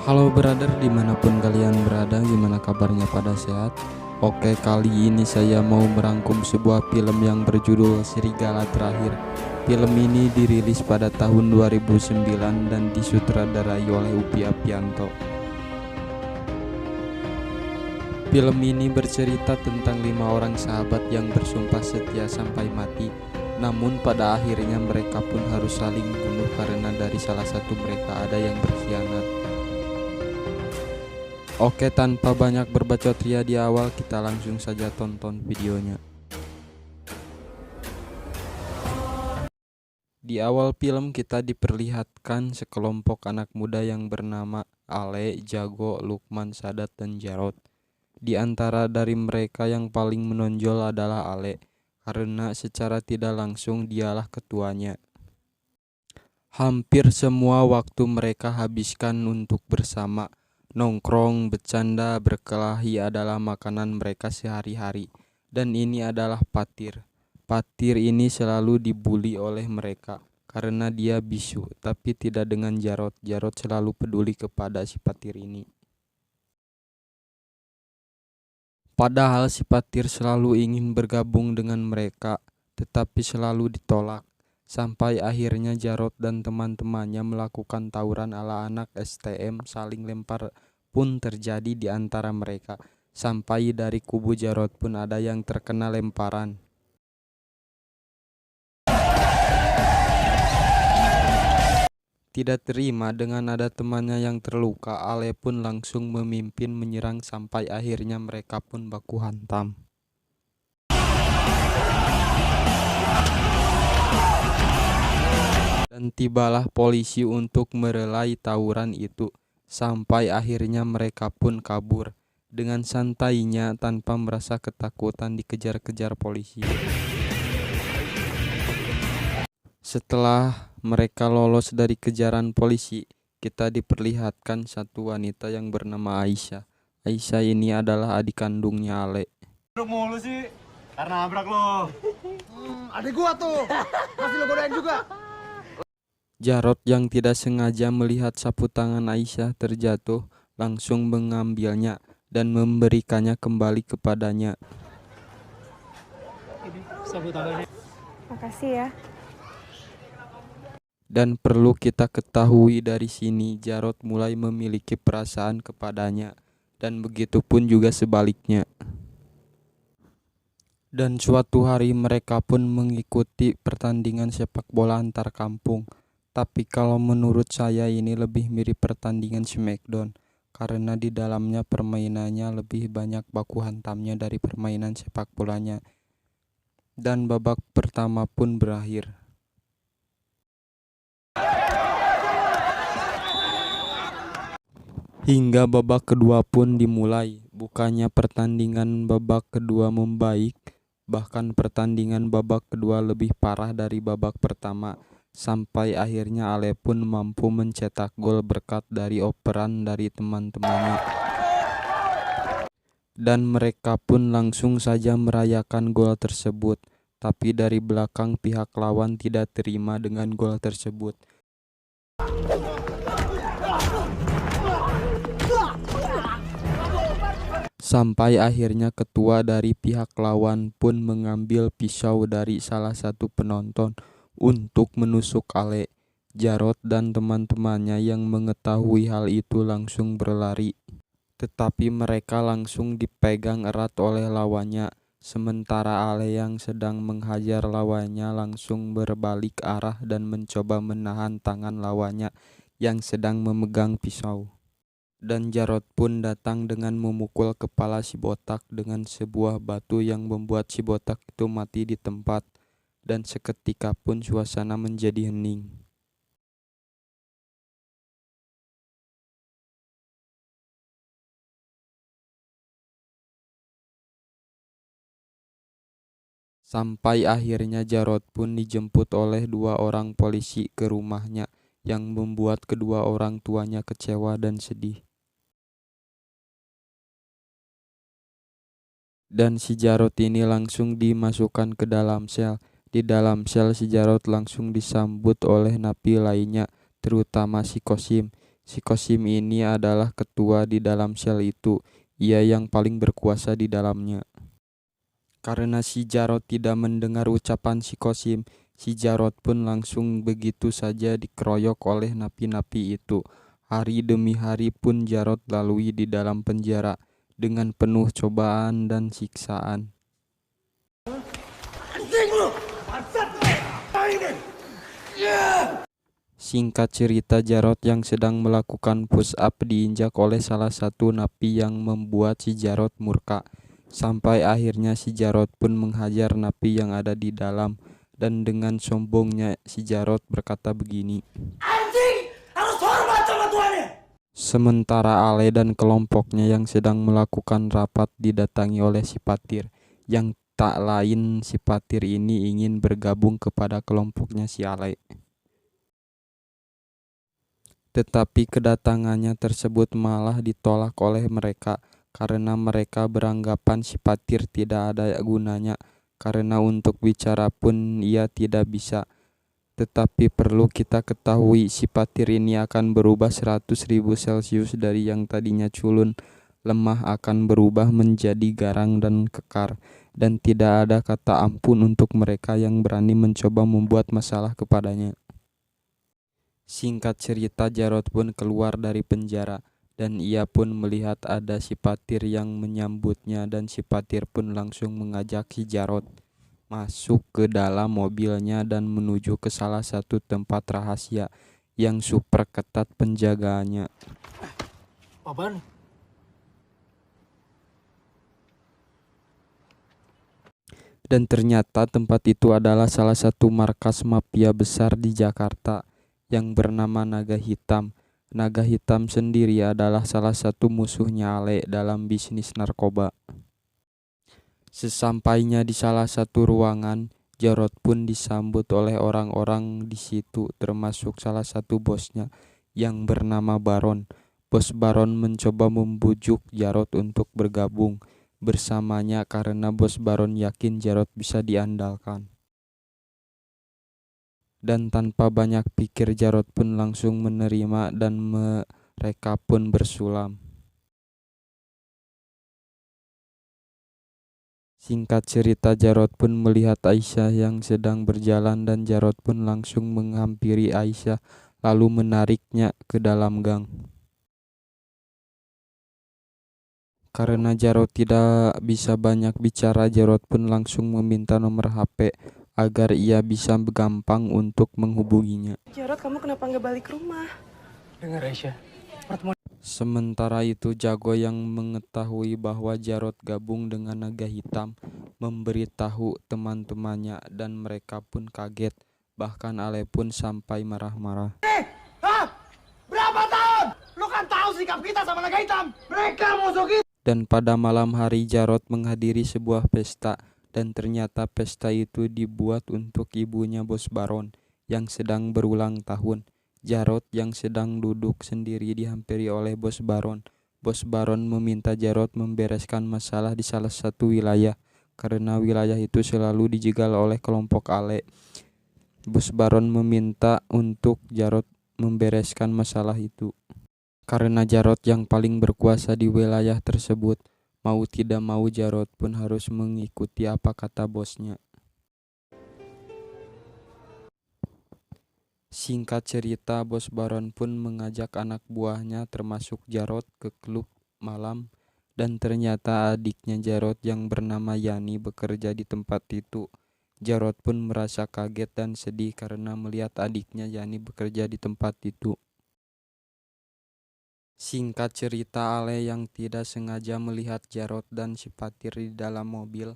Halo brother, dimanapun kalian berada, gimana kabarnya, pada sehat? Oke, kali ini saya mau merangkum sebuah film yang berjudul Serigala Terakhir. Film ini dirilis pada tahun 2009 dan disutradarai oleh Upi Apianto. Film ini bercerita tentang 5 orang sahabat yang bersumpah setia sampai mati. Namun pada akhirnya mereka pun harus saling bunuh karena dari salah satu mereka ada yang berkhianat. Oke, tanpa banyak berbacot ria di awal, kita langsung saja tonton videonya. Di awal film kita diperlihatkan sekelompok anak muda yang bernama Ale, Jago, Lukman, Sadat, dan Jarot. Di antara dari mereka yang paling menonjol adalah Ale, karena secara tidak langsung dialah ketuanya. Hampir semua waktu mereka habiskan untuk bersama. Nongkrong, bercanda, berkelahi adalah makanan mereka sehari-hari. Dan ini adalah Patir. Patir ini selalu dibully oleh mereka karena dia bisu, tapi tidak dengan Jarot. Jarot selalu peduli kepada si Patir ini. Padahal si Patir selalu ingin bergabung dengan mereka, tetapi selalu ditolak. Sampai akhirnya Jarot dan teman-temannya melakukan tawuran ala anak STM, saling lempar pun terjadi di antara mereka. Sampai dari kubu Jarot pun ada yang terkena lemparan. Tidak terima dengan ada temannya yang terluka, Ale pun langsung memimpin menyerang sampai akhirnya mereka pun baku hantam. Dan tibalah polisi untuk merelai tawuran itu, sampai akhirnya mereka pun kabur. Dengan santainya tanpa merasa ketakutan dikejar-kejar polisi. Setelah mereka lolos dari kejaran polisi, kita diperlihatkan satu wanita yang bernama Aisyah. Aisyah ini adalah adik kandungnya Ale. Mulu sih, karena nabrak lo. Adik gua tuh, masih lo godain juga. Jarot yang tidak sengaja melihat sapu tangan Aisyah terjatuh, langsung mengambilnya dan memberikannya kembali kepadanya. Sapu tangannya. Makasih ya. Dan perlu kita ketahui dari sini, Jarot mulai memiliki perasaan kepadanya, dan begitu pun juga sebaliknya. Dan suatu hari mereka pun mengikuti pertandingan sepak bola antar kampung. Tapi kalau menurut saya ini lebih mirip pertandingan Smackdown, karena di dalamnya permainannya lebih banyak baku hantamnya dari permainan sepak bolanya. Dan babak pertama pun berakhir. Hingga babak kedua pun dimulai. Bukannya pertandingan babak kedua membaik, bahkan pertandingan babak kedua lebih parah dari babak pertama. Sampai akhirnya Ale pun mampu mencetak gol berkat dari operan dari teman-temannya. Dan mereka pun langsung saja merayakan gol tersebut. Tapi dari belakang pihak lawan tidak terima dengan gol tersebut. Sampai akhirnya ketua dari pihak lawan pun mengambil pisau dari salah satu penonton untuk menusuk Ale. Jarot dan teman-temannya yang mengetahui hal itu langsung berlari. Tetapi mereka langsung dipegang erat oleh lawannya. Sementara Ale yang sedang menghajar lawannya langsung berbalik arah dan mencoba menahan tangan lawannya yang sedang memegang pisau. Dan Jarot pun datang dengan memukul kepala si botak dengan sebuah batu yang membuat si botak itu mati di tempat. Dan seketika pun suasana menjadi hening. Sampai akhirnya Jarot pun dijemput oleh 2 orang polisi ke rumahnya yang membuat kedua orang tuanya kecewa dan sedih. Dan si Jarot ini langsung dimasukkan ke dalam sel. Di dalam sel si Jarot langsung disambut oleh napi lainnya, terutama si Kosim. Si Kosim ini adalah ketua di dalam sel itu. Ia yang paling berkuasa di dalamnya. Karena si Jarot tidak mendengar ucapan si Kosim, si Jarot pun langsung begitu saja dikeroyok oleh napi-napi itu. Hari demi hari pun Jarot lalui di dalam penjara dengan penuh cobaan dan siksaan. Singkat cerita, Jarot yang sedang melakukan push up diinjak oleh salah satu napi yang membuat si Jarot murka. Sampai akhirnya si Jarot pun menghajar napi yang ada di dalam. Dan dengan sombongnya si Jarot berkata begini. Anjing, harus hormat sama tuannya. Sementara Ale dan kelompoknya yang sedang melakukan rapat didatangi oleh si Patir. Yang tak lain si Patir ini ingin bergabung kepada kelompoknya si Ale. Tetapi kedatangannya tersebut malah ditolak oleh mereka karena mereka beranggapan si Patir tidak ada gunanya karena untuk bicara pun ia tidak bisa. Tetapi perlu kita ketahui si Patir ini akan berubah 100.000 Celcius dari yang tadinya culun lemah akan berubah menjadi garang dan kekar, dan tidak ada kata ampun untuk mereka yang berani mencoba membuat masalah kepadanya. Singkat cerita, Jarot pun keluar dari penjara dan ia pun melihat ada si Patir yang menyambutnya dan si Patir pun langsung mengajak si Jarot masuk ke dalam mobilnya dan menuju ke salah satu tempat rahasia yang super ketat penjagaannya. Apaan? Dan ternyata tempat itu adalah salah satu markas mafia besar di Jakarta yang bernama Naga Hitam. Naga Hitam sendiri adalah salah satu musuhnya Ale dalam bisnis narkoba. Sesampainya di salah satu ruangan, Jarot pun disambut oleh orang-orang di situ, termasuk salah satu bosnya yang bernama Baron. Bos Baron mencoba membujuk Jarot untuk bergabung bersamanya karena Bos Baron yakin Jarot bisa diandalkan. Dan tanpa banyak pikir Jarot pun langsung menerima dan mereka pun bersulam. Singkat cerita, Jarot pun melihat Aisyah yang sedang berjalan dan Jarot pun langsung menghampiri Aisyah lalu menariknya ke dalam gang. Karena Jarot tidak bisa banyak bicara, Jarot pun langsung meminta nomor HP agar ia bisa gampang untuk menghubunginya. Jarot, kamu kenapa nggak balik rumah? Dengar Aisyah, pertemuan Sementara itu Jago yang mengetahui bahwa Jarot gabung dengan Naga Hitam memberitahu teman-temannya dan mereka pun kaget. Bahkan Ale pun sampai marah-marah. Hah? Berapa tahun? Lu kan tahu sikap kita sama Naga Hitam. Mereka musuh kita. Dan pada malam hari Jarot menghadiri sebuah pesta dan ternyata pesta itu dibuat untuk ibunya Bos Baron yang sedang berulang tahun. Jarot yang sedang duduk sendiri dihampiri oleh Bos Baron. Bos Baron meminta Jarot membereskan masalah di salah satu wilayah karena wilayah itu selalu dijegal oleh kelompok Ale. Bos Baron meminta untuk Jarot membereskan masalah itu. Karena Jarot yang paling berkuasa di wilayah tersebut, mau tidak mau Jarot pun harus mengikuti apa kata bosnya. Singkat cerita, Bos Baron pun mengajak anak buahnya termasuk Jarot ke klub malam dan ternyata adiknya Jarot yang bernama Yani bekerja di tempat itu. Jarot pun merasa kaget dan sedih karena melihat adiknya Yani bekerja di tempat itu. Singkat cerita, Ale yang tidak sengaja melihat Jarot dan si Patir di dalam mobil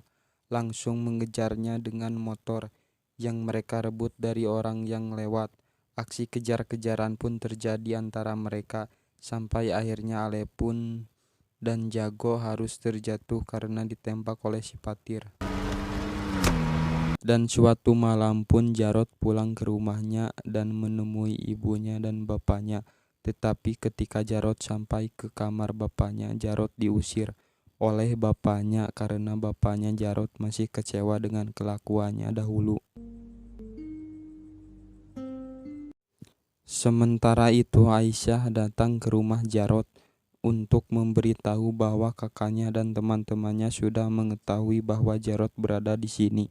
langsung mengejarnya dengan motor yang mereka rebut dari orang yang lewat. Aksi kejar-kejaran pun terjadi antara mereka sampai akhirnya Ale pun dan Jago harus terjatuh karena ditembak oleh si Patir. Dan suatu malam pun Jarot pulang ke rumahnya dan menemui ibunya dan bapaknya. Tetapi ketika Jarot sampai ke kamar bapaknya, Jarot diusir oleh bapaknya karena bapaknya Jarot masih kecewa dengan kelakuannya dahulu. Sementara itu Aisyah datang ke rumah Jarot untuk memberitahu bahwa kakaknya dan teman-temannya sudah mengetahui bahwa Jarot berada di sini,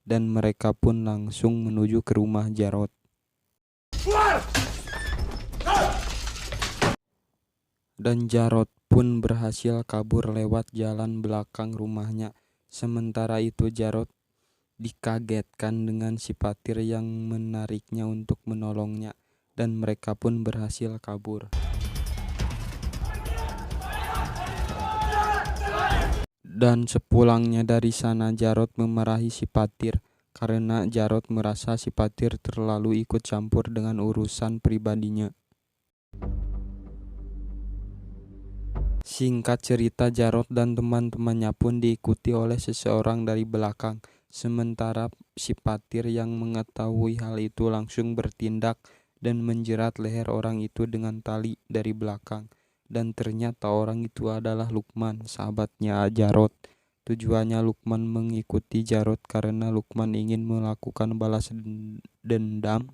dan mereka pun langsung menuju ke rumah Jarot. Dan Jarot pun berhasil kabur lewat jalan belakang rumahnya. Sementara itu Jarot dikagetkan dengan si Patir yang menariknya untuk menolongnya, dan mereka pun berhasil kabur. Dan sepulangnya dari sana Jarot memarahi si Patir karena Jarot merasa si Patir terlalu ikut campur dengan urusan pribadinya. Singkat cerita, Jarot dan teman-temannya pun diikuti oleh seseorang dari belakang. Sementara si Patir yang mengetahui hal itu langsung bertindak dan menjerat leher orang itu dengan tali dari belakang. Dan ternyata orang itu adalah Lukman, sahabatnya Jarot. Tujuannya Lukman mengikuti Jarot karena Lukman ingin melakukan balas dendam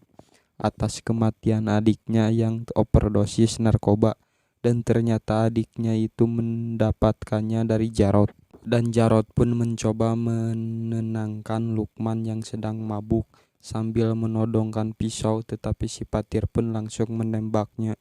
atas kematian adiknya yang overdosis narkoba. Dan ternyata adiknya itu mendapatkannya dari Jarot. Dan Jarot pun mencoba menenangkan Lukman yang sedang mabuk sambil menodongkan pisau, tetapi si Patir pun langsung menembaknya.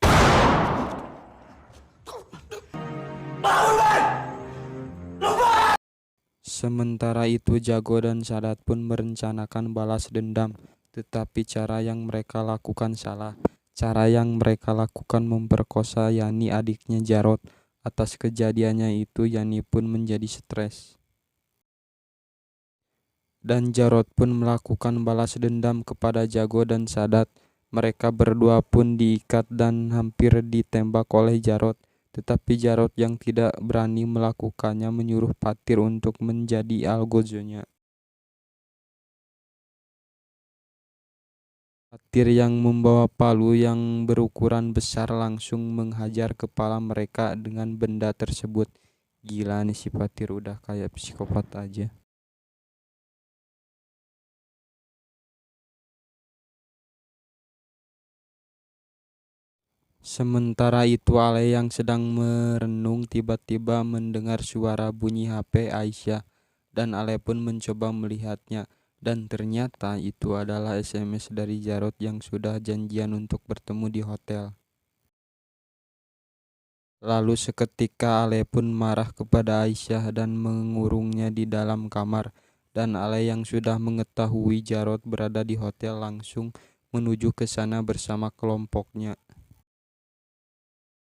Sementara itu Jago dan Sadat pun merencanakan balas dendam, tetapi cara yang mereka lakukan salah. Cara yang mereka lakukan memperkosa Yani, adiknya Jarot. Atas kejadiannya itu Yani pun menjadi stres. Dan Jarot pun melakukan balas dendam kepada Jago dan Sadat. Mereka berdua pun diikat dan hampir ditembak oleh Jarot. Tetapi Jarot yang tidak berani melakukannya menyuruh Patir untuk menjadi algozonya. Patir yang membawa palu yang berukuran besar langsung menghajar kepala mereka dengan benda tersebut. Gila nih si Patir, udah kayak psikopat aja. Sementara itu Ale yang sedang merenung tiba-tiba mendengar suara bunyi HP Aisyah, dan Ale pun mencoba melihatnya, dan ternyata itu adalah SMS dari Jarot yang sudah janjian untuk bertemu di hotel. Lalu seketika Ale pun marah kepada Aisyah dan mengurungnya di dalam kamar, dan Ale yang sudah mengetahui Jarot berada di hotel langsung menuju ke sana bersama kelompoknya.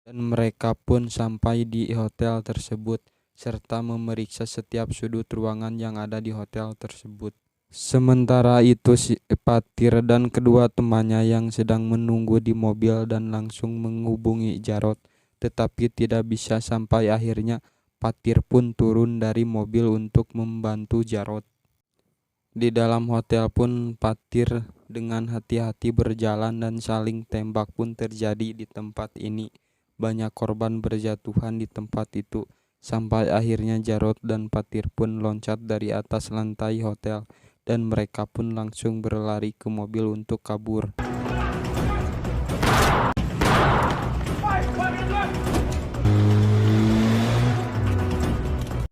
Dan mereka pun sampai di hotel tersebut serta memeriksa setiap sudut ruangan yang ada di hotel tersebut. Sementara itu si Patir dan kedua temannya yang sedang menunggu di mobil dan langsung menghubungi Jarot, tetapi tidak bisa sampai akhirnya Patir pun turun dari mobil untuk membantu Jarot. Di dalam hotel pun Patir dengan hati-hati berjalan dan saling tembak pun terjadi di tempat ini. Banyak korban berjatuhan di tempat itu, sampai akhirnya Jarot dan Patir pun loncat dari atas lantai hotel, dan mereka pun langsung berlari ke mobil untuk kabur.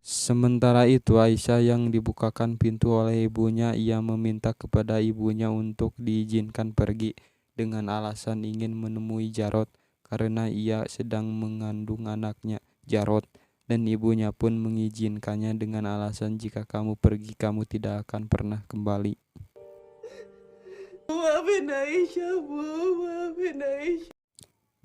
Sementara itu Aisyah yang dibukakan pintu oleh ibunya, ia meminta kepada ibunya untuk diizinkan pergi dengan alasan ingin menemui Jarot karena ia sedang mengandung anaknya Jarot, dan ibunya pun mengizinkannya dengan alasan jika kamu pergi kamu tidak akan pernah kembali. Maafin Aisyah, Bu. Maafin Aisyah.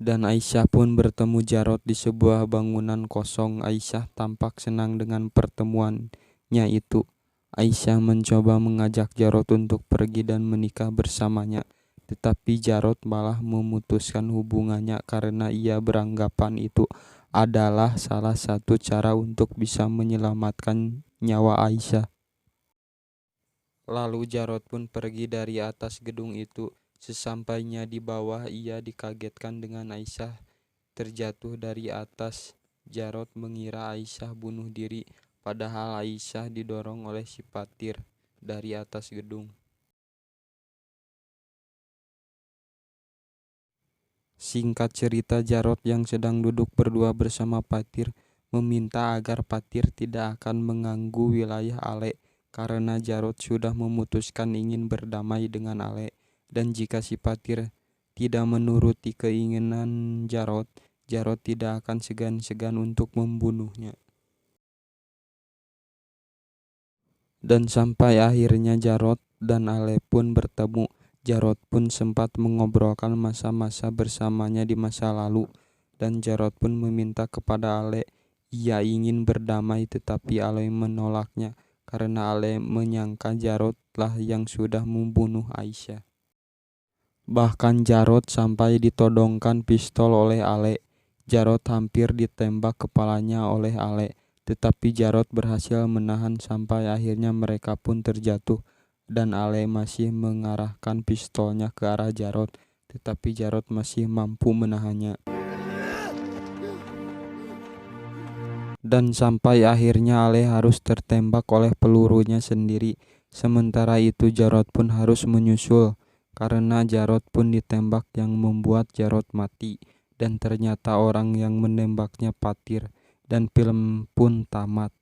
Dan Aisyah pun bertemu Jarot di sebuah bangunan kosong. Aisyah tampak senang dengan pertemuannya itu. Aisyah mencoba mengajak Jarot untuk pergi dan menikah bersamanya, tetapi Jarot malah memutuskan hubungannya karena ia beranggapan itu adalah salah satu cara untuk bisa menyelamatkan nyawa Aisyah. Lalu Jarot pun pergi dari atas gedung itu. Sesampainya di bawah, ia dikagetkan dengan Aisyah terjatuh dari atas. Jarot mengira Aisyah bunuh diri, padahal Aisyah didorong oleh si Patir dari atas gedung. Singkat cerita, Jarot yang sedang duduk berdua bersama Patir meminta agar Patir tidak akan mengganggu wilayah Ale karena Jarot sudah memutuskan ingin berdamai dengan Ale, dan jika si Patir tidak menuruti keinginan Jarot, Jarot tidak akan segan-segan untuk membunuhnya. Dan sampai akhirnya Jarot dan Ale pun bertemu. Jarot pun sempat mengobrolkan masa-masa bersamanya di masa lalu, dan Jarot pun meminta kepada Ale. Ia ingin berdamai tetapi Ale menolaknya karena Ale menyangka Jarot lah yang sudah membunuh Aisyah. Bahkan Jarot sampai ditodongkan pistol oleh Ale. Jarot hampir ditembak kepalanya oleh Ale, tetapi Jarot berhasil menahan sampai akhirnya mereka pun terjatuh, dan Ale masih mengarahkan pistolnya ke arah Jarot, tetapi Jarot masih mampu menahannya. Dan sampai akhirnya Ale harus tertembak oleh pelurunya sendiri. Sementara itu Jarot pun harus menyusul, karena Jarot pun ditembak yang membuat Jarot mati. Dan ternyata orang yang menembaknya Patir, dan film pun tamat.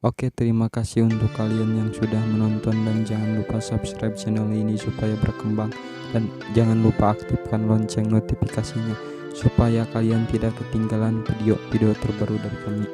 Oke, terima kasih untuk kalian yang sudah menonton, dan jangan lupa subscribe channel ini supaya berkembang, dan jangan lupa aktifkan lonceng notifikasinya supaya kalian tidak ketinggalan video-video terbaru dari kami.